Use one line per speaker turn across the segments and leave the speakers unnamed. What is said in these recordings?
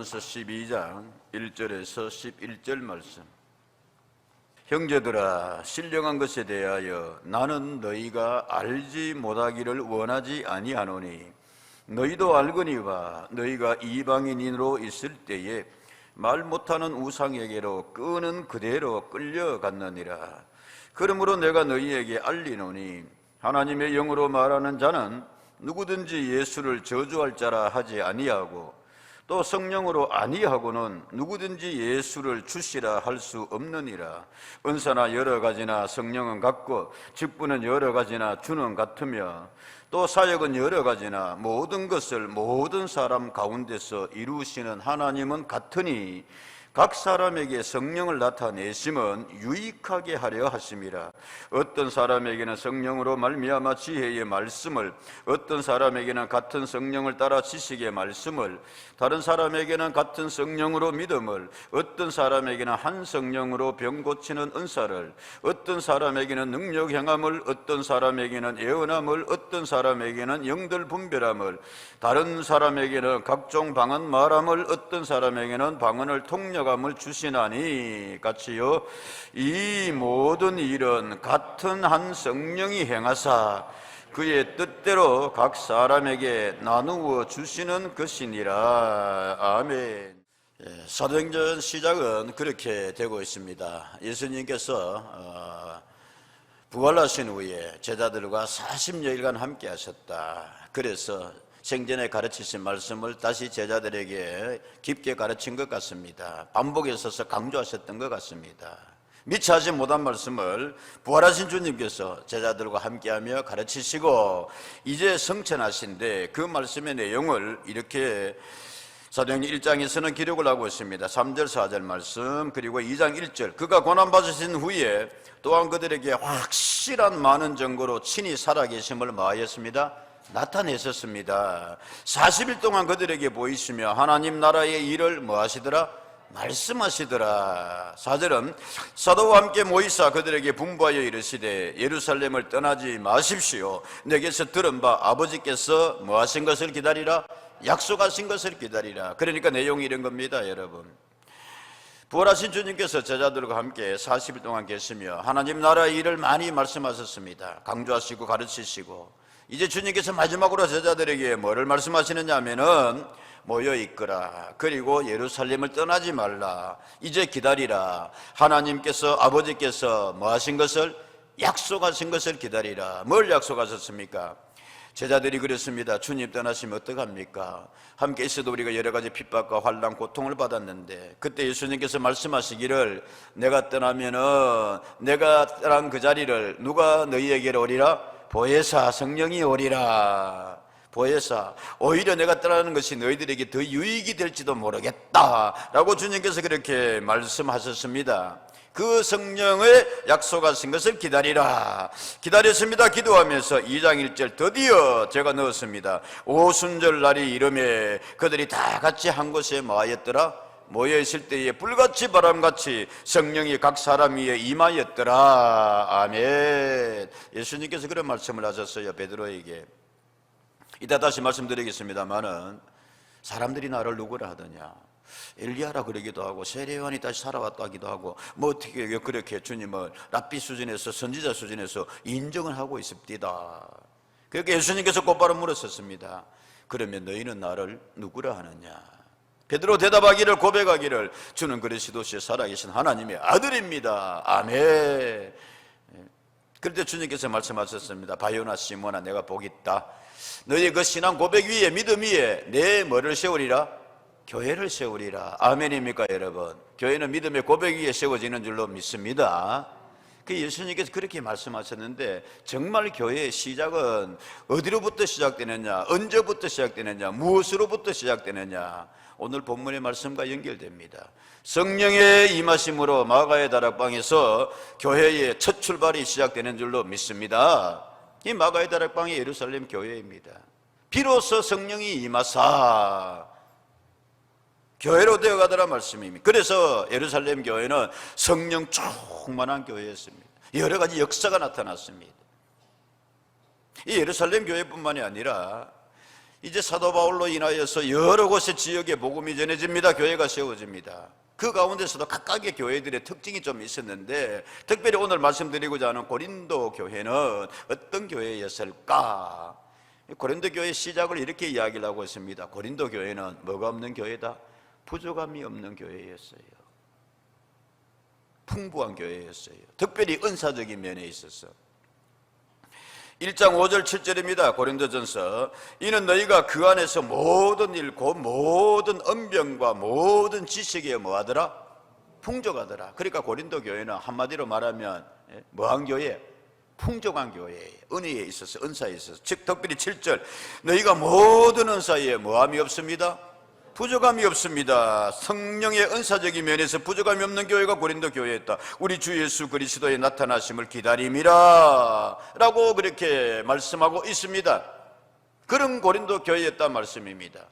데살로니가전서 12장 1절에서 11절 말씀. 형제들아, 신령한 것에 대하여 나는 너희가 알지 못하기를 원하지 아니하노니 너희도 알거니와 너희가 이방인으로 있을 때에 말 못하는 우상에게로 끄는 그대로 끌려갔느니라. 그러므로 내가 너희에게 알리노니 하나님의 영으로 말하는 자는 누구든지 예수를 저주할 자라 하지 아니하고 또 성령으로 아니하고는 누구든지 예수를 주시라 할 수 없느니라. 은사나 여러 가지나 성령은 같고 직분은 여러 가지나 주는 같으며 또 사역은 여러 가지나 모든 것을 모든 사람 가운데서 이루시는 하나님은 같으니 각 사람에게 성령을 나타내심은 유익하게 하려 하심이라. 어떤 사람에게는 성령으로 말미암아 지혜의 말씀을, 어떤 사람에게는 같은 성령을 따라 지식의 말씀을, 다른 사람에게는 같은 성령으로 믿음을, 어떤 사람에게는 한 성령으로 병 고치는 은사를, 어떤 사람에게는 능력 행함을, 어떤 사람에게는 예언함을, 어떤 사람에게는 영들 분별함을, 다른 사람에게는 각종 방언 말함을, 어떤 사람에게는 방언을 통역함을 주시나니 같이요 이 모든 일은 같은 한 성령이 행하사 그의 뜻대로 각 사람에게 나누어 주시는 것이니라. 아멘. 사도행전 시작은 그렇게 되고 있습니다. 예수님께서 부활하신 후에 제자들과 40여일간 함께 하셨다. 그래서 생전에 가르치신 말씀을 다시 제자들에게 깊게 가르친 것 같습니다. 반복해서 강조하셨던 것 같습니다. 미처 하지 못한 말씀을 부활하신 주님께서 제자들과 함께하며 가르치시고 이제 성천하신데 그 말씀의 내용을 이렇게 사도행전 1장에서는 기록을 하고 있습니다. 3절 4절 말씀, 그리고 2장 1절 그가 고난받으신 후에 또한 그들에게 확실한 많은 증거로 친히 살아계심을 뭐하였습니다? 나타내셨습니다. 40일 동안 그들에게 보이시며 하나님 나라의 일을 뭐하시더라? 말씀하시더라. 4절은 사도와 함께 모이사 그들에게 분부하여 이르시되 예루살렘을 떠나지 마십시오. 내게서 들은 바 아버지께서 뭐하신 것을 기다리라? 약속하신 것을 기다리라. 그러니까 내용이 이런 겁니다, 여러분. 부활하신 주님께서 제자들과 함께 40일 동안 계시며 하나님 나라의 일을 많이 말씀하셨습니다. 강조하시고 가르치시고 이제 주님께서 마지막으로 제자들에게 뭐를 말씀하시느냐 하면은 모여있거라. 그리고 예루살렘을 떠나지 말라. 이제 기다리라. 하나님께서 아버지께서 뭐 하신 것을? 약속하신 것을 기다리라. 뭘 약속하셨습니까? 제자들이 그랬습니다. 주님 떠나시면 어떡합니까? 함께 있어도 우리가 여러 가지 핍박과 환난 고통을 받았는데 그때 예수님께서 말씀하시기를 내가 떠나면은 내가 떠난 그 자리를 누가 너희에게로 오리라? 보혜사 성령이 오리라. 보혜사, 오히려 내가 떠나는 것이 너희들에게 더 유익이 될지도 모르겠다 라고 주님께서 그렇게 말씀하셨습니다. 그 성령의 약속하신 것을 기다리라. 기다렸습니다. 기도하면서 2장 1절 드디어 제가 넣었습니다. 오순절 날이 이름에 그들이 다 같이 한 곳에 모였더라. 모여있을 때에 불같이 바람같이 성령이 각 사람 위에 임하였더라. 아멘. 예수님께서 그런 말씀을 하셨어요, 베드로에게. 이따 다시 말씀드리겠습니다마는 사람들이 나를 누구라 하더냐, 엘리야라 그러기도 하고 세례요한이 다시 살아왔다 하기도 하고 뭐 어떻게 그렇게 주님을 랍비 수준에서 선지자 수준에서 인정을 하고 있습니다. 그렇게 예수님께서 곧바로 물었었습니다. 그러면 너희는 나를 누구라 하느냐? 베드로 대답하기를 고백하기를 주는 그리스도시에 살아계신 하나님의 아들입니다. 아멘. 그런데 주님께서 말씀하셨습니다. 바요나 시몬아, 내가 복이 있다. 너희 그 신앙 고백 위에 믿음 위에 내 뭐를 세우리라? 교회를 세우리라. 아멘입니까 여러분? 교회는 믿음의 고백 위에 세워지는 줄로 믿습니다. 그 예수님께서 그렇게 말씀하셨는데 정말 교회의 시작은 어디로부터 시작되느냐, 언제부터 시작되느냐, 무엇으로부터 시작되느냐, 오늘 본문의 말씀과 연결됩니다. 성령의 임하심으로 마가의 다락방에서 교회의 첫 출발이 시작되는 줄로 믿습니다. 이 마가의 다락방이 예루살렘 교회입니다. 비로소 성령이 임하사 교회로 되어가더라 말씀입니다. 그래서 예루살렘 교회는 성령 충만한 교회였습니다. 여러 가지 역사가 나타났습니다. 이 예루살렘 교회뿐만이 아니라 이제 사도 바울로 인하여서 여러 곳의 지역에 복음이 전해집니다. 교회가 세워집니다. 그 가운데서도 각각의 교회들의 특징이 좀 있었는데, 특별히 오늘 말씀드리고자 하는 고린도 교회는 어떤 교회였을까? 고린도 교회 시작을 이렇게 이야기를 하고 있습니다. 고린도 교회는 뭐가 없는 교회다? 부족함이 없는 교회였어요. 풍부한 교회였어요. 특별히 은사적인 면에 있어서 1장 5절 7절입니다. 고린도전서. 이는 너희가 그 안에서 모든 일 곧 모든 언병과 모든 지식에 뭐하더라? 풍족하더라. 그러니까 고린도 교회는 한마디로 말하면 뭐한 교회? 풍족한 교회예요. 은혜에 있어서, 은사에 있어서. 즉 특별히 7절 너희가 모든 은사에 뭐함이 없습니다? 부족함이 없습니다. 성령의 은사적인 면에서 부족함이 없는 교회가 고린도 교회였다. 우리 주 예수 그리스도의 나타나심을 기다림이라 라고 그렇게 말씀하고 있습니다. 그런 고린도 교회였단 말씀입니다.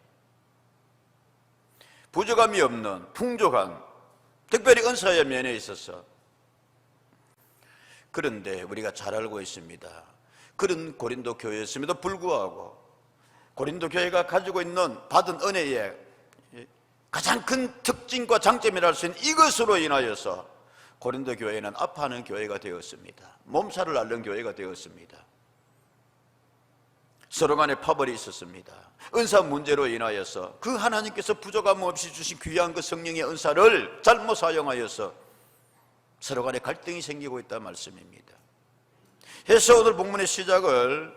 부족함이 없는, 풍족한, 특별히 은사의 면에 있어서. 그런데 우리가 잘 알고 있습니다. 그런 고린도 교회였음에도 불구하고 고린도 교회가 가지고 있는 받은 은혜에 가장 큰 특징과 장점이라 할 수 있는 이것으로 인하여서 고린도 교회는 아파하는 교회가 되었습니다. 몸살을 앓는 교회가 되었습니다. 서로 간에 파벌이 있었습니다. 은사 문제로 인하여서 그 하나님께서 부족함 없이 주신 귀한 그 성령의 은사를 잘못 사용하여서 서로 간에 갈등이 생기고 있다는 말씀입니다. 그래서 오늘 본문의 시작을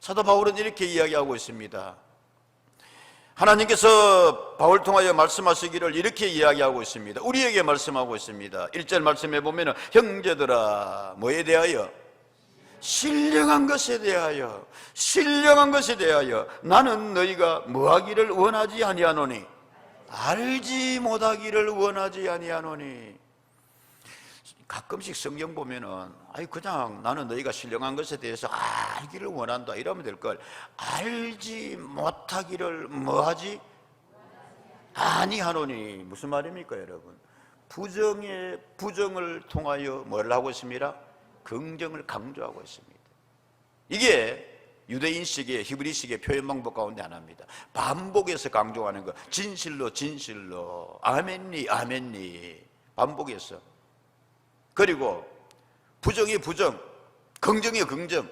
사도 바울은 이렇게 이야기하고 있습니다. 하나님께서 바울 통하여 말씀하시기를 이렇게 이야기하고 있습니다. 우리에게 말씀하고 있습니다. 1절 말씀해 보면 형제들아 뭐에 대하여? 신령한 것에 대하여, 신령한 것에 대하여 나는 너희가 뭐하기를 원하지 아니하노니 알지 못하기를 원하지 아니하노니. 가끔씩 성경 보면은 그냥 나는 너희가 신령한 것에 대해서 알기를 원한다 이러면 될 걸, 알지 못하기를 뭐하지 아니하노니. 무슨 말입니까 여러분? 부정을 통하여 뭘 하고 있습니다? 긍정을 강조하고 있습니다. 이게 유대인식의 히브리식의 표현 방법 가운데 하나입니다. 반복해서 강조하는 거. 진실로 진실로, 아멘니 아멘니, 반복해서. 그리고 부정이 부정, 긍정이 긍정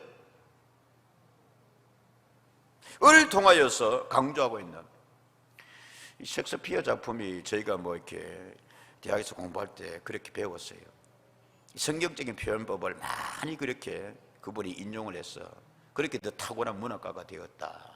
을 통하여서 강조하고 있는 이 셰익스피어 작품이 저희가 뭐 이렇게 대학에서 공부할 때 그렇게 배웠어요. 성경적인 표현법을 많이 그렇게 그분이 인용을 해서 그렇게 더 탁월한 문학가가 되었다.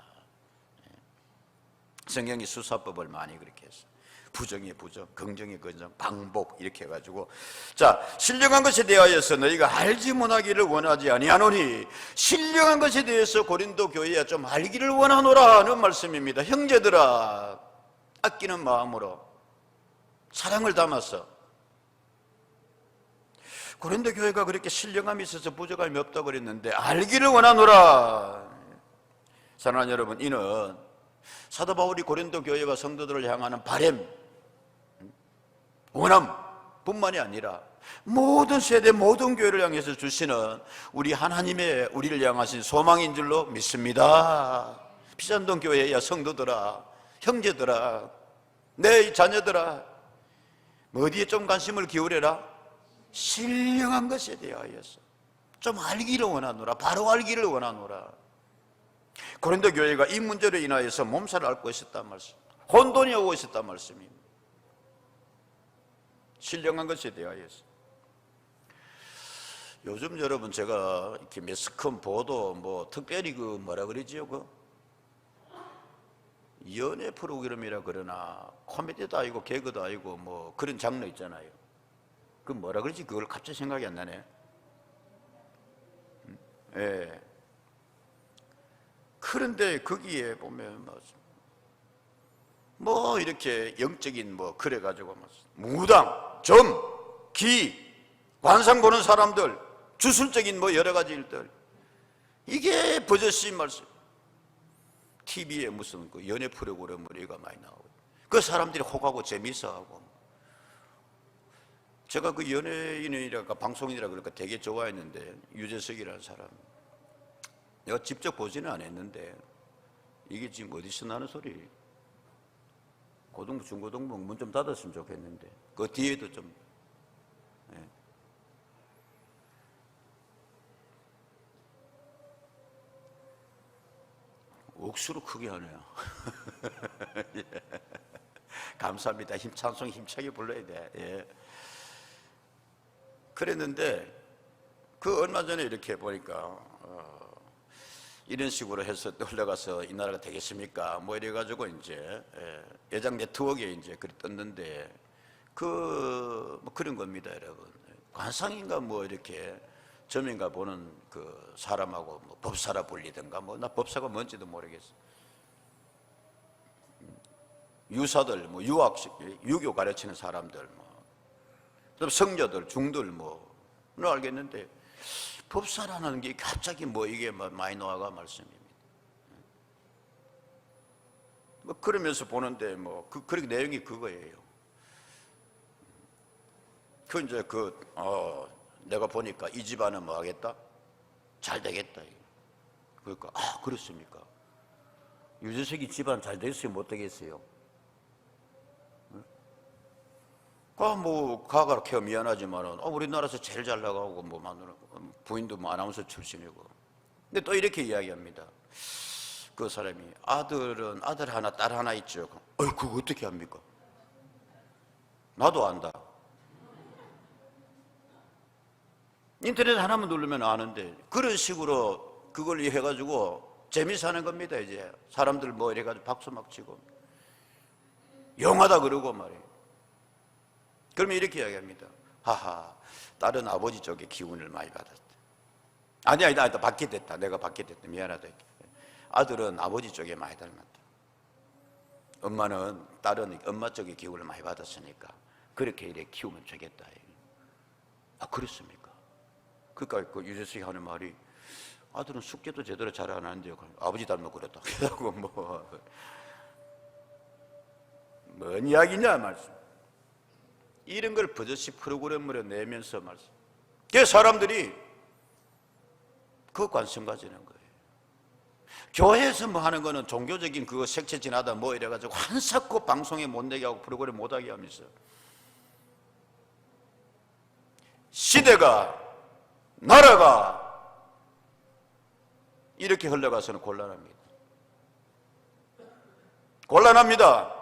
성경의 수사법을 많이 그렇게 했어요. 부정의 부정, 긍정의 긍정, 방복 이렇게 해가지고, 자, 신령한 것에 대하여서 너희가 알지 못하기를 원하지 아니하노니, 신령한 것에 대해서 고린도 교회야 좀 알기를 원하노라는 말씀입니다. 형제들아, 아끼는 마음으로 사랑을 담아서. 고린도 교회가 그렇게 신령함이 있어서 부족함이 없다고 그랬는데 알기를 원하노라. 사랑하는 여러분, 이는 사도 바울이 고린도 교회와 성도들을 향하는 바람, 원함뿐만이 아니라 모든 세대 모든 교회를 향해서 주시는 우리 하나님의 우리를 향하신 소망인 줄로 믿습니다. 피산동 교회야 성도들아, 형제들아, 내 자녀들아, 어디에 좀 관심을 기울여라? 신령한 것에 대하여서 좀 알기를 원하노라. 바로 알기를 원하노라. 고린도 교회가 이 문제로 인하여서 몸살을 앓고 있었단 말씀, 혼돈이 오고 있었단 말씀입니다. 신령한 것에 대하여서. 요즘 여러분 제가 이렇게 매스컴 보도 뭐 특별히 그 뭐라 그러지요? 그 연애 프로그램이라 그러나 코미디도 아니고 개그도 아니고 뭐 그런 장르 있잖아요. 그 뭐라 그러지? 그걸 갑자기 생각이 안 나네. 예. 그런데 거기에 보면 뭐 이렇게 영적인 뭐 그래가지고 무당, 점, 기, 관상 보는 사람들, 주술적인 뭐 여러 가지 일들, 이게 버젓이 말씀. TV에 무슨 그 연애 프로그램 우리가 많이 나오고 그 사람들이 혹하고 재미있어하고. 제가 그 연예인이랄까 방송인이라 그럴까 되게 좋아했는데, 유재석이라는 사람, 내가 직접 보지는 않았는데 이게 지금 어디서 나는 소리? 고등부, 중고등부 문 좀 닫았으면 좋겠는데 그 뒤에도 좀 억수로 크게 하네요. 예. 감사합니다. 찬송 힘차게 불러야 돼. 예. 그랬는데 그 얼마 전에 이렇게 보니까 이런 식으로 해서 흘러가서 이 나라가 되겠습니까? 뭐 이래가지고 이제 예장 네트워크에 이제 글이 떴는데 뭐 그런 겁니다, 여러분. 관상인가 뭐 이렇게 점인가 보는 그 사람하고 뭐 법사라 불리든가 뭐 나 법사가 뭔지도 모르겠어. 유사들 뭐 유교 가르치는 사람들 뭐 성녀들 중들 뭐는 알겠는데 법사라는 게 갑자기 뭐 이게 많이 나와가 말씀입니다. 뭐 그러면서 보는데 뭐 그렇게 내용이 그거예요. 이제 내가 보니까 이 집안은 뭐 하겠다? 잘 되겠다. 그러니까 그렇습니까? 유재석이 집안 잘 됐어요? 못 되겠어요? 뭐 가가렇게 미안하지만은 우리나라에서 제일 잘 나가고 뭐 부인도 뭐 아나운서 출신이고. 근데 또 이렇게 이야기합니다. 그 사람이 아들 하나 딸 하나 있죠. 그거 어떻게 합니까? 나도 안다. 인터넷 하나만 누르면 아는데 그런 식으로 그걸 해가지고 재미사는 겁니다. 이제 사람들 뭐 이래가지고 박수 막 치고 영하다 그러고 말이에요. 그러면 이렇게 이야기합니다. 하하, 딸은 아버지 쪽에 기운을 많이 받았다. 아니다, 받게 됐다. 내가 받게 됐다. 미안하다. 아들은 아버지 쪽에 많이 닮았다. 딸은 엄마 쪽에 기운을 많이 받았으니까 그렇게 이래 키우면 되겠다. 그렇습니까? 그러니까 그 유재석이 하는 말이 아들은 숙제도 제대로 잘 안 하는데 아버지 닮아 그랬다. 그러고 뭔 이야기냐 말씀. 이런 걸 버젓이 프로그램으로 내면서 말씀. 그 사람들이 그 관심 가지는 거예요. 교회에서 뭐 하는 거는 종교적인 그거 색채 지나다 뭐 이래가지고 한사코 방송에 못 내게 하고 프로그램 못 하게 하면서 시대가 나라가 이렇게 흘러가서는 곤란합니다. 곤란합니다.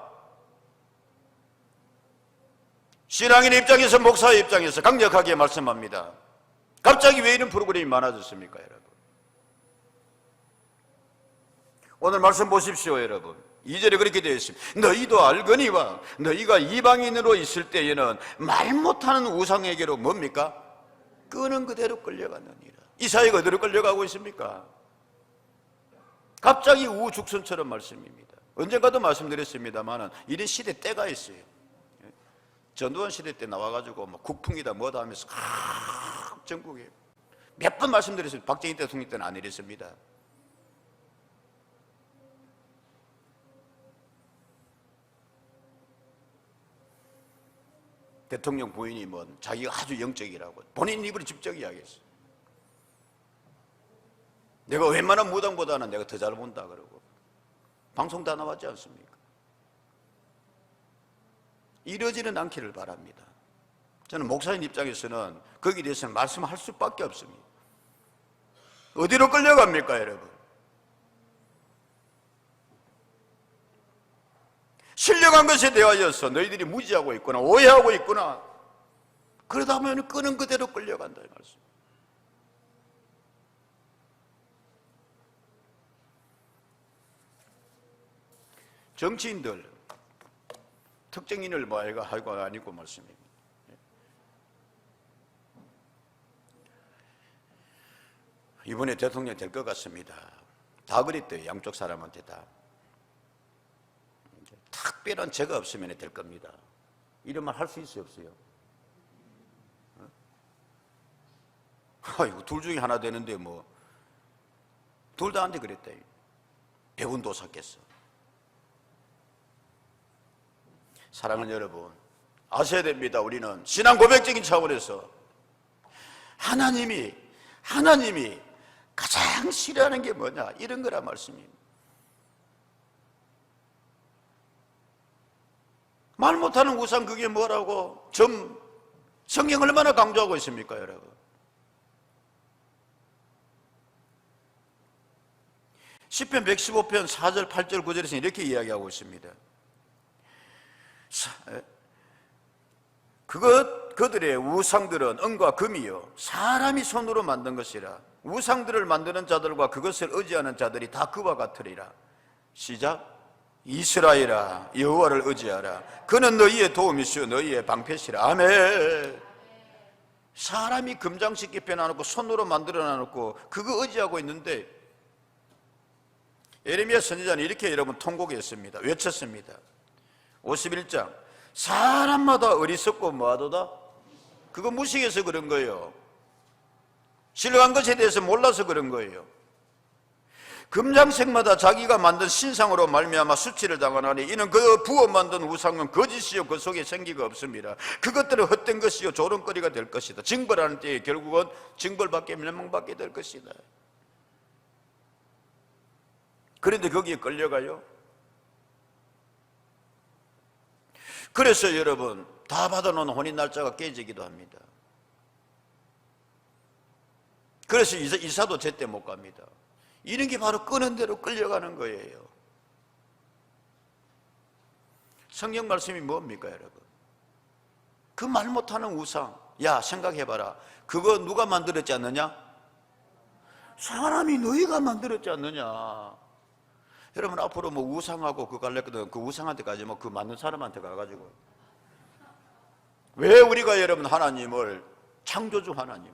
신앙인 입장에서 목사의 입장에서 강력하게 말씀합니다. 갑자기 왜 이런 프로그램이 많아졌습니까, 여러분? 오늘 말씀 보십시오, 여러분. 2절에 그렇게 되어 있습니다. 너희도 알거니와 너희가 이방인으로 있을 때에는 말 못하는 우상에게로 뭡니까? 끄는 그대로 끌려갔느니라. 이 사회가 어디로 끌려가고 있습니까? 갑자기 우후죽순처럼 말씀입니다. 언젠가도 말씀드렸습니다만 이런 시대 때가 있어요. 전두환 시대 때 나와가지고 뭐 국풍이다 뭐다 하면서 전국에 몇 번 말씀드렸습니다. 박정희 대통령 때는 안 이랬습니다. 대통령 부인이 뭐 자기가 아주 영적이라고 본인 입으로 직접 이야기했어요. 내가 웬만한 무당보다는 내가 더 잘 본다 그러고 방송 다 나왔지 않습니까? 이러지는 않기를 바랍니다. 저는 목사님 입장에서는 거기에 대해서는 말씀할 수밖에 없습니다. 어디로 끌려갑니까, 여러분? 신령한 것에 대하여서 너희들이 무지하고 있구나, 오해하고 있구나. 그러다 보면 끄는 그대로 끌려간다 이 말씀. 정치인들 특정인을 하고 아니고 말씀입니다. 이번에 대통령 될 것 같습니다. 다 그랬대요. 양쪽 사람한테 다. 특별한 죄가 없으면 될 겁니다. 이런 말 할 수 있어요, 없어요? 아이고, 둘 중에 하나 되는데 뭐 둘 다 안 돼 그랬대. 배운도 샀겠어. 사랑하는 여러분, 아셔야 됩니다. 우리는 신앙 고백적인 차원에서 하나님이 가장 싫어하는 게 뭐냐, 이런 거란 말씀입니다. 말 못하는 우상 그게 뭐라고? 성경 얼마나 강조하고 있습니까, 여러분? 시편 115편 4절 8절 9절에서 이렇게 이야기하고 있습니다. 그들의 우상들은 은과 금이요 사람이 손으로 만든 것이라. 우상들을 만드는 자들과 그것을 의지하는 자들이 다 그와 같으리라. 시작. 이스라엘아, 여호와를 의지하라. 그는 너희의 도움이시오 너희의 방패시라. 아멘. 사람이 금장식 입혀놔놓고 손으로 만들어놔놓고 그거 의지하고 있는데, 예레미야 선지자는 이렇게 여러분 통곡했습니다. 외쳤습니다. 51장. 사람마다 어리석고 뭐하도다? 그거 무식해서 그런 거예요. 신령한 것에 대해서 몰라서 그런 거예요. 금장색마다 자기가 만든 신상으로 말미암아 수치를 당하나니 이는 그 부어 만든 우상은 거짓이요 그 속에 생기가 없습니다. 그것들은 헛된 것이요 조롱거리가 될 것이다. 징벌하는 때에 결국은 징벌받게 멸망받게 될 것이다. 그런데 거기에 끌려가요. 그래서 여러분 다 받아놓은 혼인 날짜가 깨지기도 합니다. 그래서 이사도 제때 못 갑니다. 이런 게 바로 끄는 대로 끌려가는 거예요. 성경 말씀이 뭡니까, 여러분? 그 말 못하는 우상, 야 생각해봐라. 그거 누가 만들었지 않느냐? 사람이 너희가 만들었지 않느냐? 여러분 앞으로 뭐 우상하고 그거 갈랬거든. 그 우상한테 가지 뭐 그 만든 사람한테 가가지고. 왜 우리가 여러분 하나님을, 창조주 하나님을,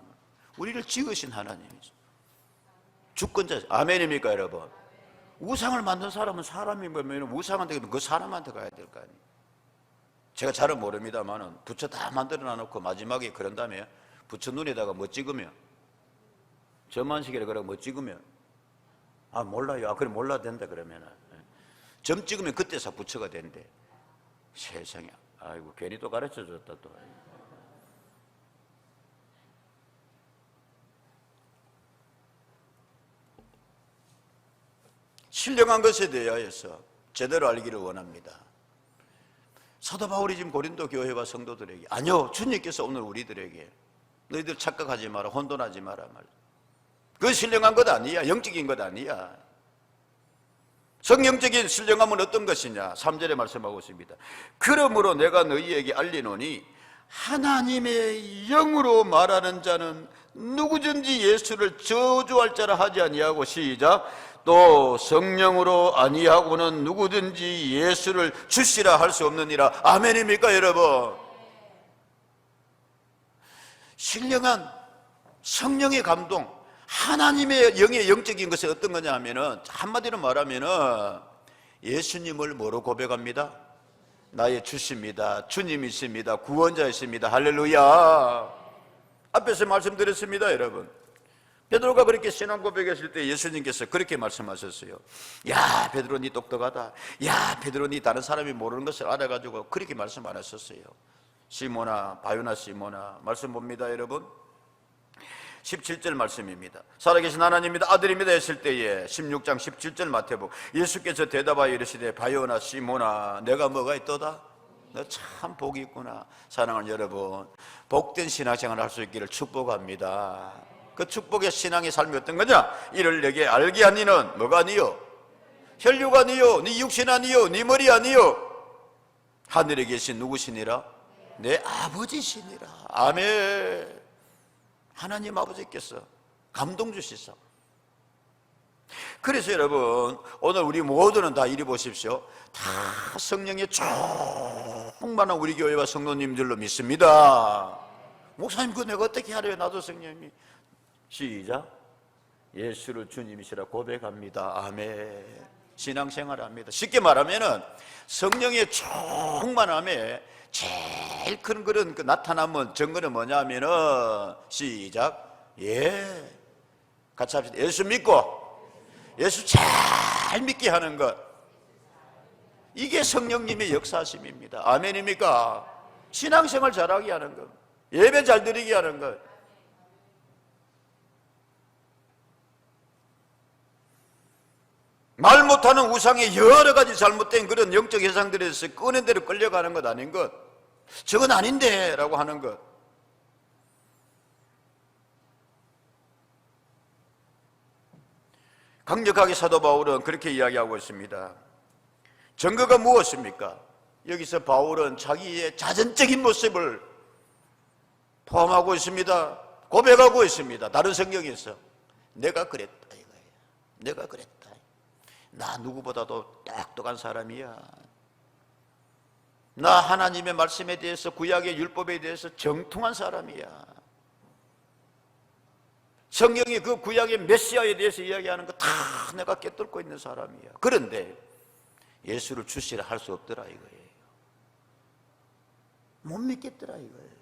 우리를 지으신 하나님이죠. 주권자. 아멘입니까, 여러분? 우상을 만든 사람은 사람이 뭐면 우상한테 가면 그 사람한테 가야 될 거 아니에요. 제가 잘은 모릅니다만은 부처 다 만들어 놔놓고 마지막에 그런 다음에 부처 눈에다가 뭐 찍으면, 점안식이라 그러고 뭐 찍으면, 아 몰라요. 아 그래 몰라도 된다 그러면은 점 찍으면 그때서 부처가 된대. 세상에. 아이고 괜히 또 가르쳐 줬다 또. 신령한 것에 대하여서 제대로 알기를 원합니다. 사도 바울이 지금 고린도 교회와 성도들에게, 아니요 주님께서 오늘 우리들에게 너희들 착각하지 마라, 혼돈하지 마라 말. 그건 신령한 것 아니야. 영적인 것 아니야. 성령적인 신령함은 어떤 것이냐? 3절에 말씀하고 있습니다. 그러므로 내가 너희에게 알리노니 하나님의 영으로 말하는 자는 누구든지 예수를 저주할 자라 하지 아니하고, 시작. 또 성령으로 아니하고는 누구든지 예수를 주시라 할 수 없느니라. 아멘입니까, 여러분? 신령한 성령의 감동, 하나님의 영의 영적인 것은 어떤 거냐 하면은, 한마디로 말하면은 예수님을 뭐로 고백합니다? 나의 주십니다. 주님이십니다. 구원자이십니다. 할렐루야. 앞에서 말씀드렸습니다, 여러분. 베드로가 그렇게 신앙 고백했을 때 예수님께서 그렇게 말씀하셨어요. 야 베드로 니 똑똑하다. 야 베드로 니 다른 사람이 모르는 것을 알아가지고 그렇게 말씀 안 하셨어요. 시몬아, 바요나 시몬아. 말씀 봅니다, 여러분. 17절 말씀입니다. 살아계신 하나님입니다, 아들입니다 했을 때에 16장 17절 마태복음, 예수께서 대답하여 이르시되 바요나 시몬아 내가 뭐가 있도다? 너 참 복이 있구나. 사랑하는 여러분, 복된 신앙생활을 할 수 있기를 축복합니다. 그 축복의 신앙의 삶이 어떤 거냐? 이를 내게 알게 하니는 뭐가 아니요? 혈육 아니요, 네 육신 아니요, 네 머리 아니요, 하늘에 계신 누구시니라? 내 아버지시니라. 아멘. 하나님 아버지께서 감동 주시소. 그래서 여러분 오늘 우리 모두는 다 이리 보십시오. 다 성령의 충만한 우리 교회와 성도님들로 믿습니다. 목사님 그거 내가 어떻게 하래요? 나도 성령님. 시작. 예수를 주님이시라 고백합니다. 아멘. 신앙생활 합니다. 쉽게 말하면은 성령의 충만함에 제일 큰 그런 그 나타남은 증거는 뭐냐 하면은, 시작. 예. 같이 합시다. 예수 믿고 예수 잘 믿게 하는 것. 이게 성령님의 역사심입니다. 아멘입니까? 신앙생활 잘하게 하는 것. 예배 잘 드리게 하는 것. 말 못 못하는 우상의 여러 가지 잘못된 그런 영적 해상들에서 꺼낸 대로 끌려가는 것 아닌 것, 저건 아닌데 라고 하는 것. 강력하게 사도 바울은 그렇게 이야기하고 있습니다. 증거가 무엇입니까? 여기서 바울은 자기의 자전적인 모습을 포함하고 있습니다. 고백하고 있습니다. 다른 성경에서 내가 그랬다 이거예요. 내가 그랬다. 나 누구보다도 똑똑한 사람이야. 나 하나님의 말씀에 대해서, 구약의 율법에 대해서 정통한 사람이야. 성경이 그 구약의 메시아에 대해서 이야기하는 거 다 내가 꿰뚫고 있는 사람이야. 그런데 예수를 주시라 할 수 없더라 이거예요. 못 믿겠더라 이거예요.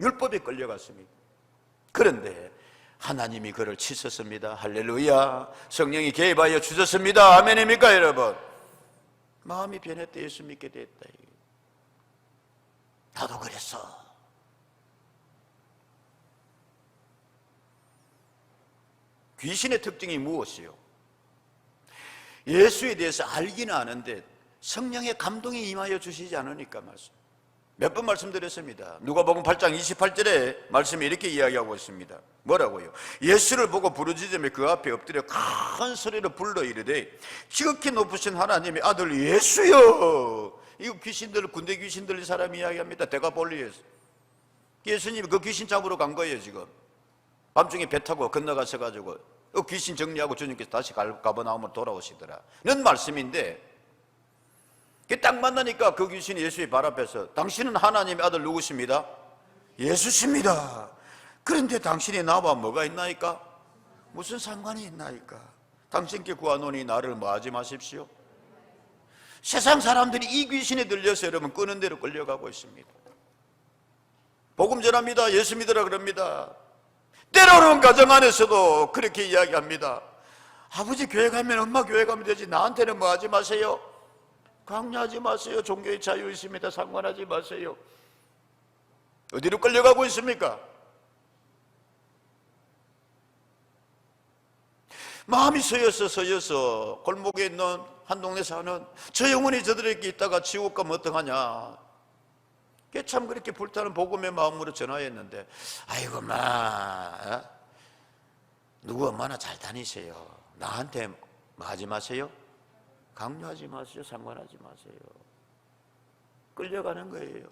율법에 끌려갔습니다. 그런데 하나님이 그를 치셨습니다. 할렐루야. 성령이 개입하여 주셨습니다. 아멘입니까 여러분? 마음이 변했다. 예수 믿게 됐다. 나도 그랬어. 귀신의 특징이 무엇이요? 예수에 대해서 알기는 아는데 성령의 감동이 임하여 주시지 않으니까 말씀. 몇 번 말씀드렸습니다. 누가복음 8장 28절에 말씀이 이렇게 이야기하고 있습니다. 뭐라고요? 예수를 보고 부르짖으며 그 앞에 엎드려 큰 소리로 불러 이르되 지극히 높으신 하나님의 아들 예수여. 이거 귀신들, 군대 귀신 들린 사람이 이야기합니다. 데가폴리에서 예수님이 그 귀신 잡으러 간 거예요. 지금 밤중에 배 타고 건너가셔 가지고 귀신 정리하고 주님께서 다시 가버나움으로 돌아오시더라 는 말씀인데, 딱 만나니까 그 귀신이 예수의 발 앞에서 당신은 하나님의 아들 누구십니다? 예수십니다. 그런데 당신이 나와 뭐가 있나이까? 무슨 상관이 있나이까? 당신께 구하노니 나를 뭐하지 마십시오. 세상 사람들이 이 귀신에 들려서 여러분 끄는 대로 끌려가고 있습니다. 복음 전합니다. 예수 믿으라 그럽니다. 때로는 가정 안에서도 그렇게 이야기합니다. 아버지 교회 가면 엄마 교회 가면 되지 나한테는 뭐 하지 마세요. 강요하지 마세요. 종교의 자유 있습니다. 상관하지 마세요. 어디로 끌려가고 있습니까? 마음이 서여서 골목에 있는 한 동네 사는 저 영혼이 저들에게 있다가 지옥 가면 어떡하냐. 그게 참 그렇게 불타는 복음의 마음으로 전화했는데, 아이고 마 누구 엄마나 잘 다니세요. 나한테 뭐 하지 마세요. 강요하지 마세요. 상관하지 마세요. 끌려가는 거예요.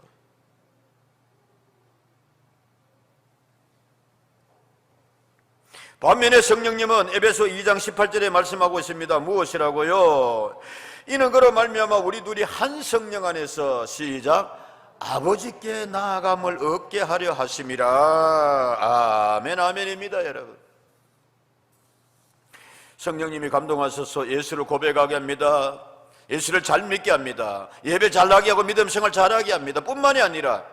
반면에 성령님은 에베소 2장 18절에 말씀하고 있습니다. 무엇이라고요? 이는 그로 말미암아 우리 둘이 한 성령 안에서 시작 아버지께 나아감을 얻게 하려 하심이라. 아멘 아멘입니다. 여러분, 성령님이 감동하셔서 예수를 고백하게 합니다. 예수를 잘 믿게 합니다. 예배 잘하게 하고 믿음 생활 잘하게 합니다. 뿐만이 아니라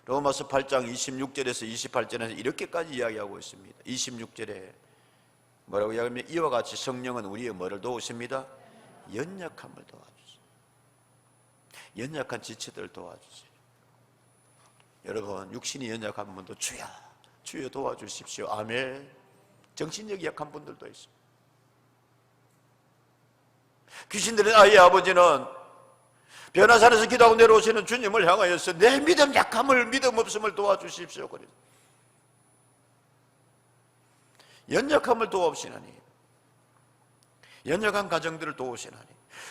로마서 8장 26절에서 28절에서 이렇게까지 이야기하고 있습니다. 26절에 뭐라고 이야기하면 이와 같이 성령은 우리의 뭐를 도우십니다? 연약함을 도와주세요. 연약한 지체들을 도와주세요. 여러분, 육신이 연약한 분도 주여 도와주십시오. 아멘. 정신력이 약한 분들도 있어요. 귀신들은 아이의 아버지는 변화산에서 기도하고 내려오시는 주님을 향하여서 내 믿음 약함을, 믿음 없음을 도와주십시오. 그래서 연약함을 도와주시나니, 연약한 가정들을 도우시나니,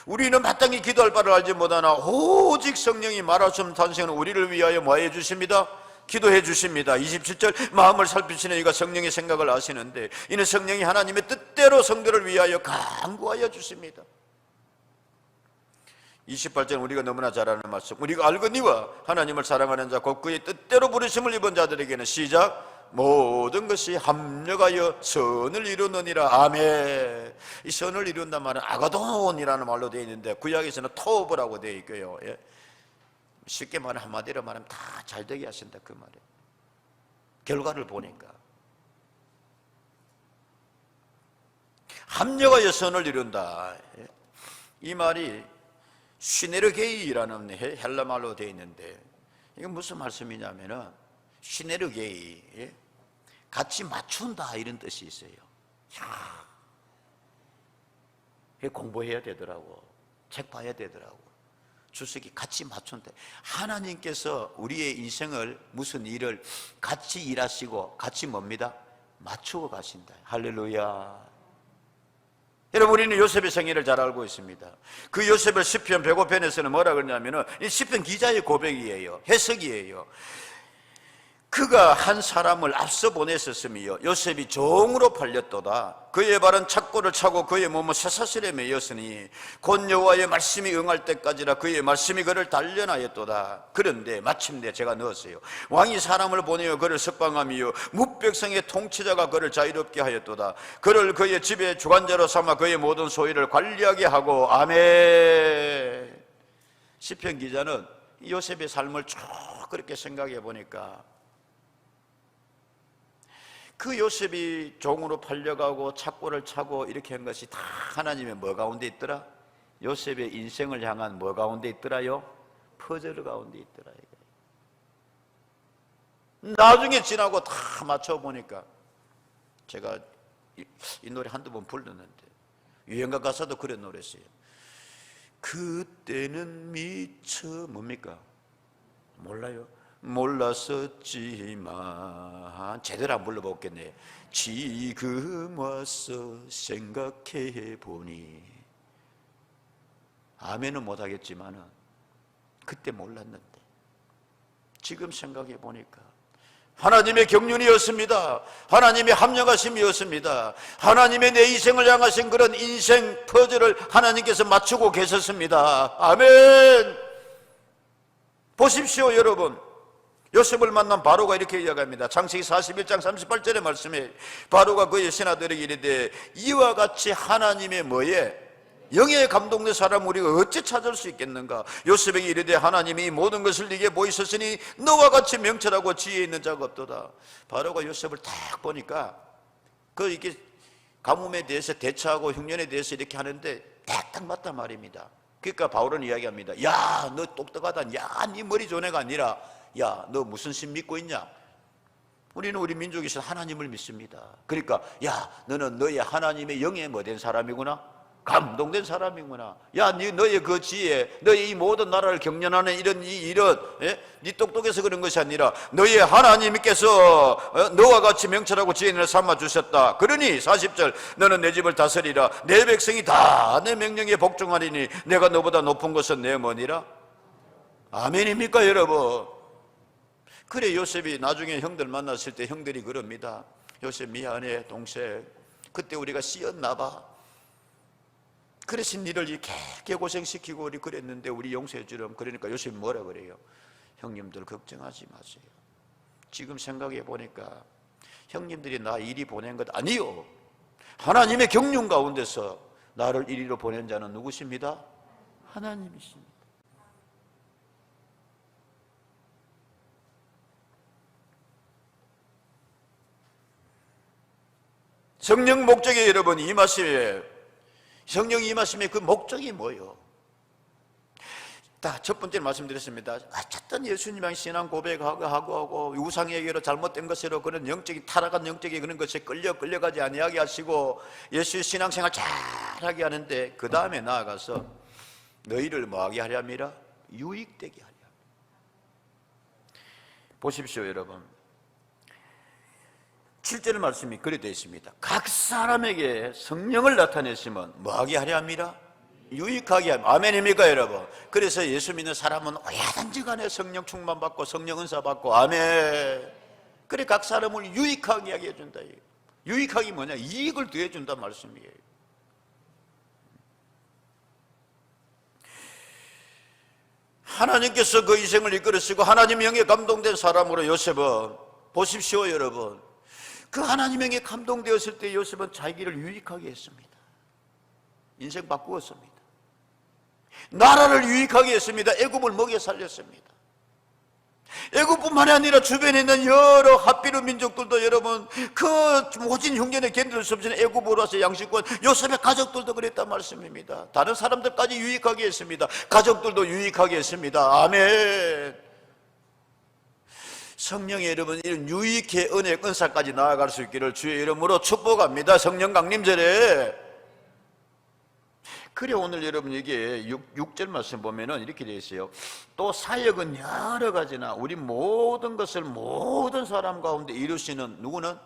우리는 마땅히 기도할 바를 알지 못하나 오직 성령이 말하시면 탄생은 우리를 위하여 뭐 해주십니다? 기도해 주십니다. 27절 마음을 살피시는 이가 성령의 생각을 아시는데 이는 성령이 하나님의 뜻대로 성도를 위하여 간구하여 주십니다. 28절 우리가 너무나 잘 아는 말씀, 우리가 알거니와 하나님을 사랑하는 자 곧 그의 뜻대로 부르심을 입은 자들에게는 시작 모든 것이 합력하여 선을 이루느니라. 아멘. 이 선을 이룬단 말은 아가돈이라는 말로 되어 있는데 구약에서는 토브라고 되어 있고요. 예? 쉽게 말하면 한마디로 말하면 다 잘되게 하신다 그 말이에요. 결과를 보니까 합력하여 선을 이룬다. 예? 이 말이 시네르게이라는 헬라 말로 되어 있는데 이건 무슨 말씀이냐면은 시네르게이, 예? 같이 맞춘다 이런 뜻이 있어요. 공부해야 되더라고. 책 봐야 되더라고. 주석이 같이 맞춘대. 하나님께서 우리의 인생을 무슨 일을 같이 일하시고 같이 뭡니다? 맞추고 가신다. 할렐루야. 여러분, 우리는 요셉의 생애를 잘 알고 있습니다. 그 요셉을 시편 105편에서는 뭐라 그러냐면은 이 시편 기자의 고백이에요. 해석이에요. 그가 한 사람을 앞서 보냈었으며 요셉이 종으로 팔렸도다. 그의 발은 착고를 차고 그의 몸은 쇠사슬에 매였으니 곧 여호와의 말씀이 응할 때까지라 그의 말씀이 그를 단련하였도다. 그런데 마침내 제가 넣었어요. 왕이 사람을 보내어 그를 석방하며 뭇백성의 통치자가 그를 자유롭게 하였도다. 그를 그의 집의 주관자로 삼아 그의 모든 소유를 관리하게 하고. 아멘. 시편 기자는 요셉의 삶을 쭉 그렇게 생각해 보니까 그 요셉이 종으로 팔려가고 착고를 차고 이렇게 한 것이 다 하나님의 뭐 가운데 있더라? 요셉의 인생을 향한 뭐 가운데 있더라요? 퍼즐 가운데 있더라. 나중에 지나고 다 맞춰보니까 제가 이 노래 한두 번 불렀는데 유행가 가사도 그런 노래였어요. 그때는 미처 뭡니까? 몰라요. 몰랐었지만 제대로 안 불러보겠네. 지금 와서 생각해 보니. 아멘은 못하겠지만 그때 몰랐는데 지금 생각해 보니까 하나님의 경륜이었습니다. 하나님의 합력하심이었습니다. 하나님의 내 인생을 향하신 그런 인생 퍼즐을 하나님께서 맞추고 계셨습니다. 아멘. 보십시오 여러분, 요셉을 만난 바로가 이렇게 이야기합니다. 창세기 41장 38절의 말씀에 바로가 그의 신하들에게 이르되 이와 같이 하나님의 뭐에? 영에 감동된 사람 우리가 어찌 찾을 수 있겠는가? 요셉에게 이르되 하나님이 모든 것을 네게 보이셨으니 너와 같이 명철하고 지혜 있는 자가 없도다. 바로가 요셉을 딱 보니까 그 이게 가뭄에 대해서 대처하고 흉년에 대해서 이렇게 하는데 딱 맞단 말입니다. 그러니까 바울은 이야기합니다. 야, 너 똑똑하다. 야, 네 머리 좋은 애가 아니라 야, 너 무슨 신 믿고 있냐? 우리는 우리 민족에서 하나님을 믿습니다. 그러니까 야, 너는 너의 하나님의 영에 뭐 된 사람이구나? 감동된 사람이구나. 야, 너의 그 지혜, 너의 이 모든 나라를 경련하는 이런 네 똑똑해서 그런 것이 아니라 너의 하나님께서 너와 같이 명철하고 지혜 있는 삼아 주셨다. 그러니 40절 너는 내 집을 다스리라. 내 백성이 다 내 명령에 복종하리니 내가 너보다 높은 것은 내 뭐니라? 아멘입니까 여러분? 그래 요셉이 나중에 형들 만났을 때 형들이 그럽니다. 요셉 미안해 동생, 그때 우리가 씨였나 봐. 그래서 니를 이렇게 고생시키고 우리 그랬는데 우리 용서해 주렴. 그러니까 요셉이 뭐라 그래요? 형님들 걱정하지 마세요. 지금 생각해 보니까 형님들이 나 이리 보낸 것 아니요, 하나님의 경륜 가운데서 나를 이리로 보낸 자는 누구십니다? 하나님이십니다. 성령 목적에 여러분 임하심에, 성령이 임하심의 그 목적이 뭐예요? 첫 번째 말씀드렸습니다. 어쨌든 예수님의 신앙 고백하고 우상에게로 잘못된 것으로 그런 영적인 타락한 영적인 그런 것에 끌려가지 아니하게 하시고 예수의 신앙생활 잘하게 하는데 그 다음에 나아가서 너희를 뭐하게 하려 함이라? 유익되게 하려. 보십시오 여러분, 7절 말씀이 그리 되어 있습니다. 각 사람에게 성령을 나타내시면 뭐하게 하려 합니다? 유익하게 합니다. 아멘입니까 여러분? 그래서 예수 믿는 사람은 어디든지 간에 성령 충만 받고 성령 은사 받고, 아멘. 그래 각 사람을 유익하게 하게 해준다. 유익하기 뭐냐? 이익을 더해준다 말씀이에요. 하나님께서 그 인생을 이끌으시고 하나님 영에 감동된 사람으로 요셉은, 보십시오 여러분, 그 하나님 영에 감동되었을 때 요셉은 자기를 유익하게 했습니다. 인생 바꾸었습니다. 나라를 유익하게 했습니다. 애굽을 먹여 살렸습니다. 애굽뿐만이 아니라 주변에 있는 여러 핫비루 민족들도 여러분 그 모진 흉년에 견딜 수 없는 애굽으로 와서 양식권, 요셉의 가족들도 그랬단 말씀입니다. 다른 사람들까지 유익하게 했습니다. 가족들도 유익하게 했습니다. 아멘. 성령의 여러분 이런 유익의 은혜 은사까지 나아갈 수 있기를 주의 이름으로 축복합니다. 성령 강림절에 그래 오늘 여러분 이게 6절 말씀 보면은 이렇게 되어 있어요. 또 사역은 여러 가지나 우리 모든 것을 모든 사람 가운데 이루시는 누구는?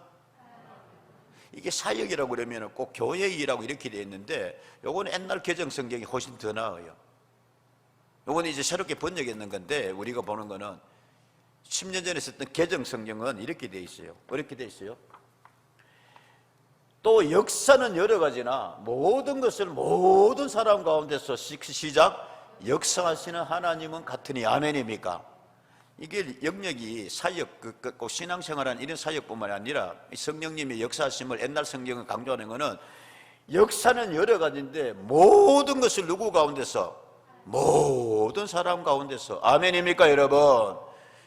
이게 사역이라고 그러면 꼭 교회의 일하고 이렇게 되어 있는데, 요거는 옛날 개정 성경이 훨씬 더 나아요. 요거는 이제 새롭게 번역했는 건데, 우리가 보는 거는 10년 전에 썼던 개정 성경은 이렇게 되어 있어요. 이렇게 되어 있어요. 또 역사는 여러 가지나 모든 것을 모든 사람 가운데서 시작 역사하시는 하나님은 같으니. 아멘입니까? 이게 영역이 사역, 꼭 신앙생활한 이런 사역뿐만 아니라 성령님의 역사하심을 옛날 성경은 강조하는 것은 역사는 여러 가지인데 모든 것을 누구 가운데서? 모든 사람 가운데서. 아멘입니까 여러분?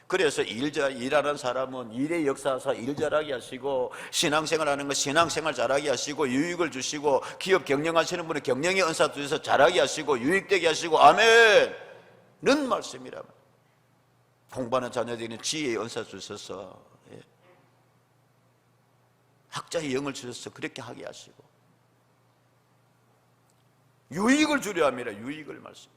그래서 일하는 사람은 일의 역사하사 일 잘하게 하시고, 신앙생활 하는 거 신앙생활 잘하게 하시고, 유익을 주시고, 기업 경영하시는 분은 경영의 은사 주셔서 잘하게 하시고 유익되게 하시고. 아멘은 말씀이라면, 공부하는 자녀들에게는 지혜의 은사 주셔서, 학자의 영을 주셔서 그렇게 하게 하시고, 유익을 주려 합니다. 유익을 말씀.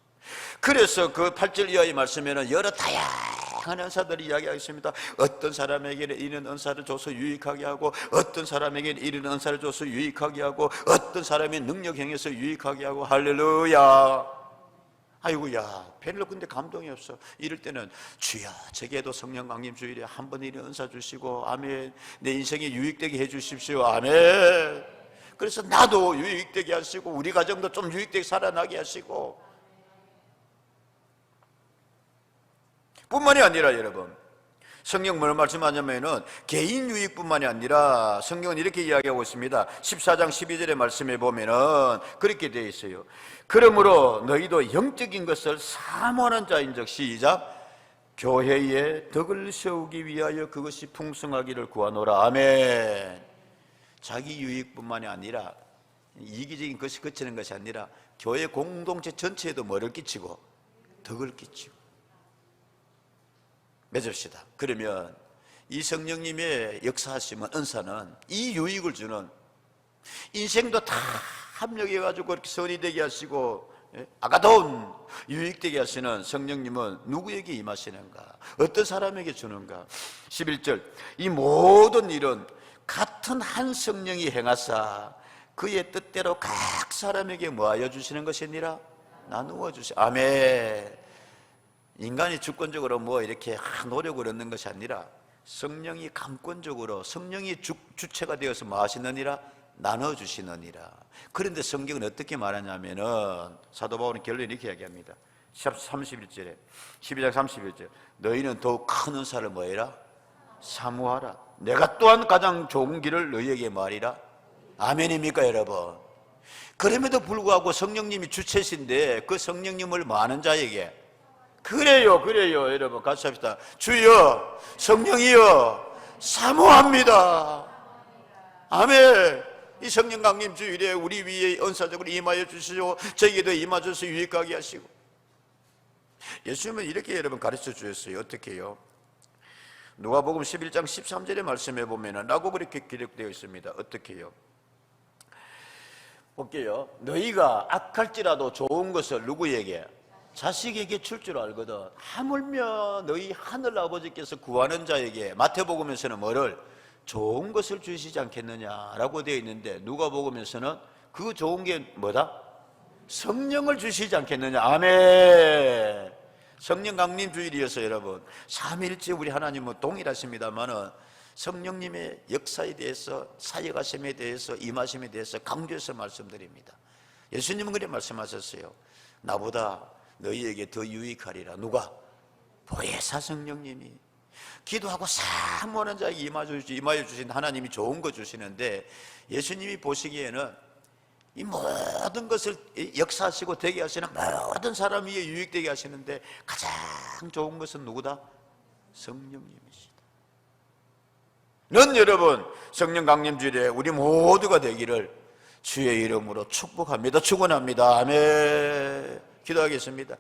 그래서 그 8절 이하의 말씀에는 여러 다양한 은사들이 이야기하겠습니다. 어떤 사람에게는 이런 은사를 줘서 유익하게 하고, 어떤 사람에게는 이런 은사를 줘서 유익하게 하고, 어떤 사람의 능력 행해서 유익하게 하고. 할렐루야. 아이고야, 별로 근데 감동이 없어. 이럴 때는 주여 제게도 성령 강림 주일에 한 번 이런 은사 주시고, 아멘, 내 인생에 유익되게 해 주십시오. 아멘. 그래서 나도 유익되게 하시고 우리 가정도 좀 유익되게 살아나게 하시고. 뿐만이 아니라 여러분, 성경 뭘 말씀하냐면은 개인 유익뿐만이 아니라 성경은 이렇게 이야기하고 있습니다. 14장 12절의 말씀에 보면은 그렇게 되어 있어요. 그러므로 너희도 영적인 것을 사모하는 자인즉 시작 교회에 덕을 세우기 위하여 그것이 풍성하기를 구하노라. 아멘. 자기 유익뿐만이 아니라 이기적인 것이 그치는 것이 아니라 교회 공동체 전체에도 뭐를 끼치고? 덕을 끼치고. 맺읍시다. 그러면 이 성령님의 역사하심은, 은사는 이 유익을 주는, 인생도 다 합력해가지고 그렇게 선이 되게 하시고 아가돈 유익되게 하시는 성령님은 누구에게 임하시는가? 어떤 사람에게 주는가? 11절 이 모든 일은 같은 한 성령이 행하사 그의 뜻대로 각 사람에게 뭐하여 주시는 것이니라? 나누어 주시. 아멘. 인간이 주권적으로 뭐 이렇게 노력을 얻는 것이 아니라 성령이 감권적으로, 성령이 주체가 되어서 뭐 하시느니라? 나눠주시느니라. 그런데 성경은 어떻게 말하냐면은 사도 바울은 결론이 이렇게 이야기합니다. 31절에 12장 31절 너희는 더욱 큰 은사를 뭐 해라? 사모하라. 내가 또한 가장 좋은 길을 너희에게 말이라. 아멘입니까 여러분? 그럼에도 불구하고 성령님이 주체신데 그 성령님을 뭐 하는 자에게? 그래요 여러분 같이 합시다. 주여 성령이여 사모합니다. 아멘. 이 성령 강림 주일에 우리 위에 은사적으로 임하여 주시고 저에게도 임하 주셔서 유익하게 하시고. 예수님은 이렇게 여러분 가르쳐 주셨어요. 어떻게 해요? 누가복음 11장 13절의 말씀에 보면은 라고 그렇게 기록되어 있습니다. 어떻게 해요? 볼게요. 너희가 악할지라도 좋은 것을 누구에게? 자식에게 줄 줄 알거든. 하물며 너희 하늘 아버지께서 구하는 자에게 마태복음에서는 뭐를? 좋은 것을 주시지 않겠느냐라고 되어 있는데, 누가복음에서는 그 좋은 게 뭐다? 성령을 주시지 않겠느냐. 아멘. 성령 강림 주일이어서 여러분, 삼위일체 우리 하나님은 동일하십니다만은 성령님의 역사에 대해서, 사역하심에 대해서, 임하심에 대해서 강조해서 말씀드립니다. 예수님은 그렇게 말씀하셨어요. 나보다 너희에게 더 유익하리라. 누가? 보혜사 성령님이. 기도하고 사모하는 자에게 임하여 주신 하나님이 좋은 거 주시는데, 예수님이 보시기에는 이 모든 것을 역사하시고 되게 하시는 모든 사람 위에 유익되게 하시는데 가장 좋은 것은 누구다? 성령님이시다. 넌 여러분 성령 강림주일에 우리 모두가 되기를 주의 이름으로 축복합니다. 축원합니다. 아멘. 기도하겠습니다.